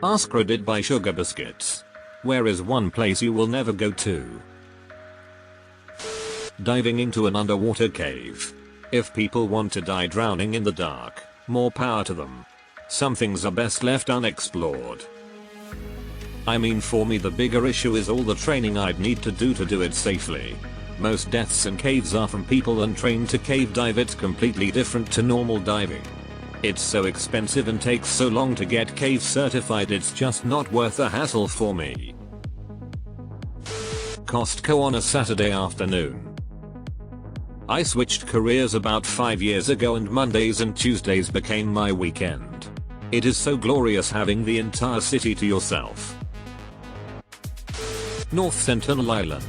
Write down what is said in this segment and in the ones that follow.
AskReddit by Sugar Biscuits. Where is one place you will never go to? Diving into an underwater cave. If people want to die drowning in the dark, more power to them. Some things are best left unexplored. I mean, for me the bigger issue is all the training I'd need to do it safely. Most deaths in caves are from people untrained to cave dive. It's completely different to normal diving. It's so expensive and takes so long to get cave certified, it's just not worth the hassle for me. Costco on a Saturday afternoon. I switched careers about 5 years ago and Mondays and Tuesdays became my weekend. It is so glorious having the entire city to yourself. North Sentinel Island.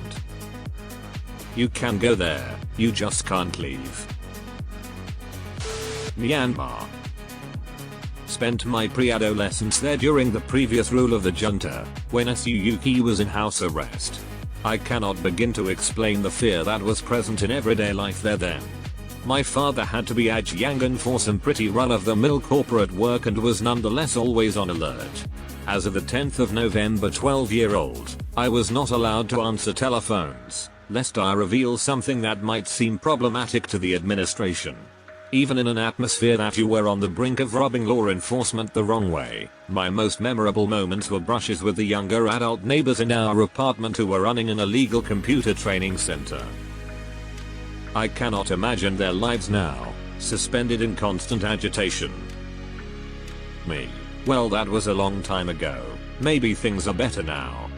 You can go there, you just can't leave. Myanmar. Spent my pre-adolescence there during the previous rule of the junta, when Suyuki was in house arrest. I cannot begin to explain the fear that was present in everyday life there then. My father had to be at Yangon for some pretty run-of-the-mill corporate work and was nonetheless always on alert. As of the 10th of November 12-year-old, I was not allowed to answer telephones, lest I reveal something that might seem problematic to the administration. Even in an atmosphere that you were on the brink of rubbing law enforcement the wrong way, my most memorable moments were brushes with the younger adult neighbors in our apartment who were running an illegal computer training center. I cannot imagine their lives now, suspended in constant agitation. Me. Well, that was a long time ago. Maybe things are better now.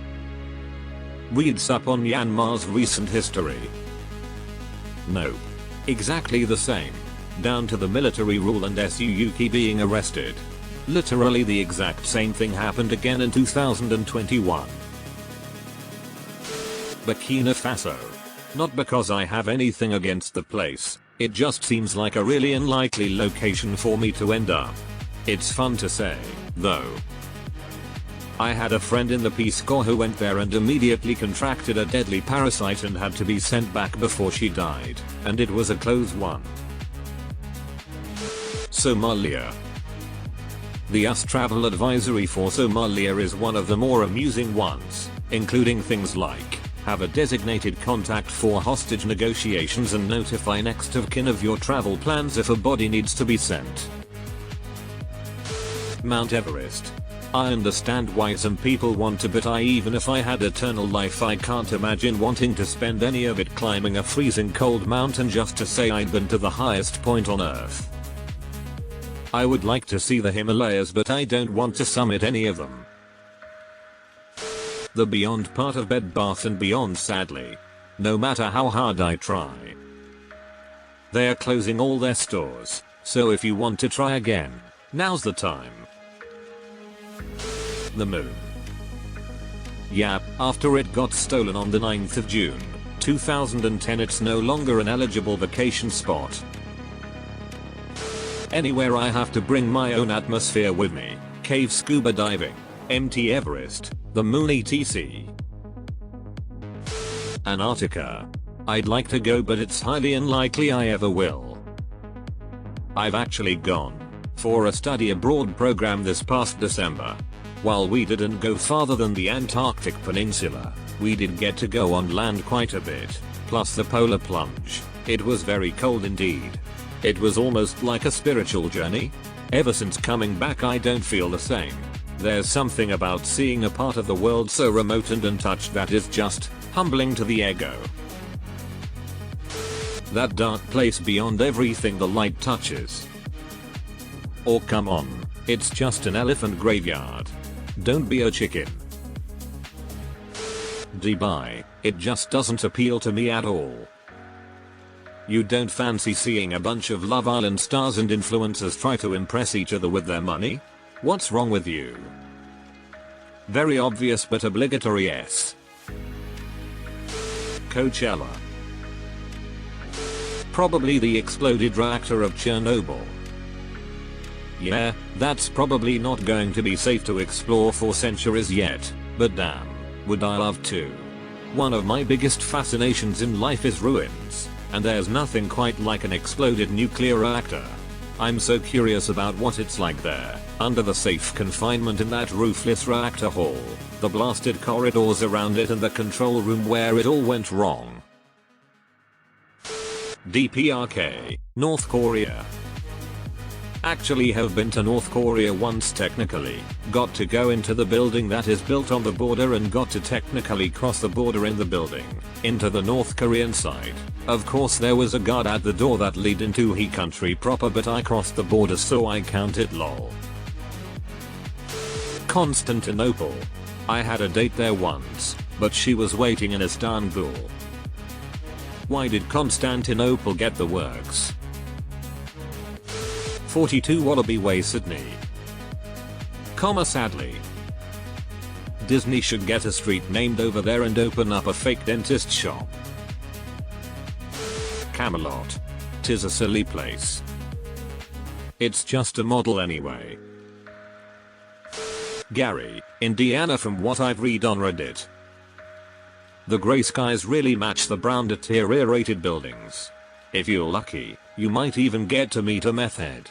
Reads up on Myanmar's recent history. Nope. Exactly the same. Down to the military rule and Suyuki being arrested. Literally the exact same thing happened again in 2021. Burkina Faso. Not because I have anything against the place, it just seems like a really unlikely location for me to end up. It's fun to say, though. I had a friend in the Peace Corps who went there and immediately contracted a deadly parasite and had to be sent back before she died, and it was a close one. Somalia. The US travel advisory for Somalia is one of the more amusing ones, including things like, have a designated contact for hostage negotiations and notify next of kin of your travel plans if a body needs to be sent. Mount Everest. I understand why some people want to, but even if I had eternal life I can't imagine wanting to spend any of it climbing a freezing cold mountain just to say I'd been to the highest point on Earth. I would like to see the Himalayas, but I don't want to summit any of them. The Beyond part of Bed Bath & Beyond, sadly. No matter how hard I try. They are closing all their stores, so if you want to try again, now's the time. The moon. Yep, after it got stolen on the 9th of June, 2010, it's no longer an eligible vacation spot. Anywhere I have to bring my own atmosphere with me. Cave scuba diving, MT Everest, the moon etc. Antarctica. I'd like to go, but it's highly unlikely I ever will. I've actually gone for a study abroad program this past December. While we didn't go farther than the Antarctic Peninsula, we did get to go on land quite a bit, plus the polar plunge. It was very cold indeed. It was almost like a spiritual journey. Ever since coming back I don't feel the same. There's something about seeing a part of the world so remote and untouched that is just humbling to the ego. That dark place beyond everything the light touches. Oh come on, it's just an elephant graveyard. Don't be a chicken. Dubai, it just doesn't appeal to me at all. You don't fancy seeing a bunch of Love Island stars and influencers try to impress each other with their money? What's wrong with you? Very obvious but obligatory yes. Coachella. Probably the exploded reactor of Chernobyl. Yeah, that's probably not going to be safe to explore for centuries yet, but damn, would I love to. One of my biggest fascinations in life is ruins, and there's nothing quite like an exploded nuclear reactor. I'm so curious about what it's like there. Under the safe confinement in that roofless reactor hall, the blasted corridors around it and the control room where it all went wrong. DPRK, North Korea. Actually have been to North Korea once technically, got to go into the building that is built on the border and got to technically cross the border in the building, into the North Korean side. Of course there was a guard at the door that lead into he country proper, but I crossed the border so I counted lol. Constantinople. I had a date there once, but she was waiting in Istanbul. Why did Constantinople get the works? 42 Wallaby Way, Sydney. Sadly. Disney should get a street named over there and open up a fake dentist shop. Camelot. 'Tis a silly place. It's just a model anyway. Gary, Indiana. From what I've read on Reddit, the grey skies really match the brown deteriorated buildings. If you're lucky, you might even get to meet a meth head.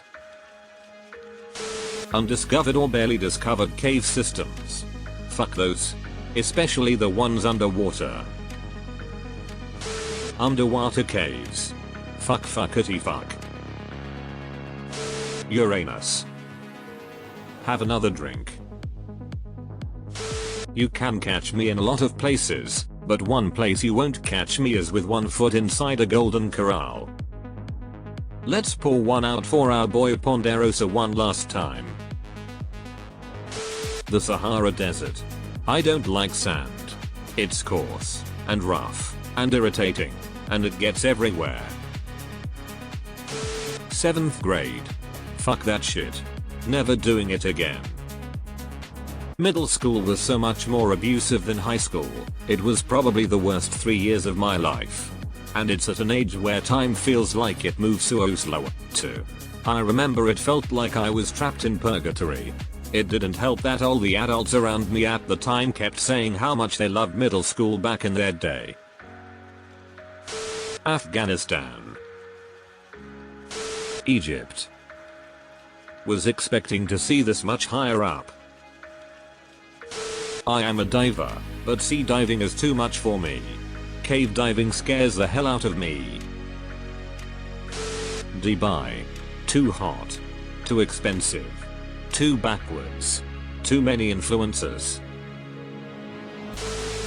Undiscovered or barely discovered cave systems. Fuck those. Especially the ones underwater. Underwater caves. Fuck fuckity fuck. Uranus. Have another drink. You can catch me in a lot of places, but one place you won't catch me is with one foot inside a golden corral. Let's pour one out for our boy Ponderosa one last time. The Sahara Desert. I don't like sand. It's coarse, and rough, and irritating, and it gets everywhere. 7th grade. Fuck that shit. Never doing it again. Middle school was so much more abusive than high school. It was probably the worst 3 years of my life. And it's at an age where time feels like it moves so slow, too. I remember it felt like I was trapped in purgatory. It didn't help that all the adults around me at the time kept saying how much they loved middle school back in their day. Afghanistan. Egypt. Was expecting to see this much higher up. I am a diver, but sea diving is too much for me. Cave diving scares the hell out of me. Dubai. Too hot. Too expensive. Too backwards. Too many influencers.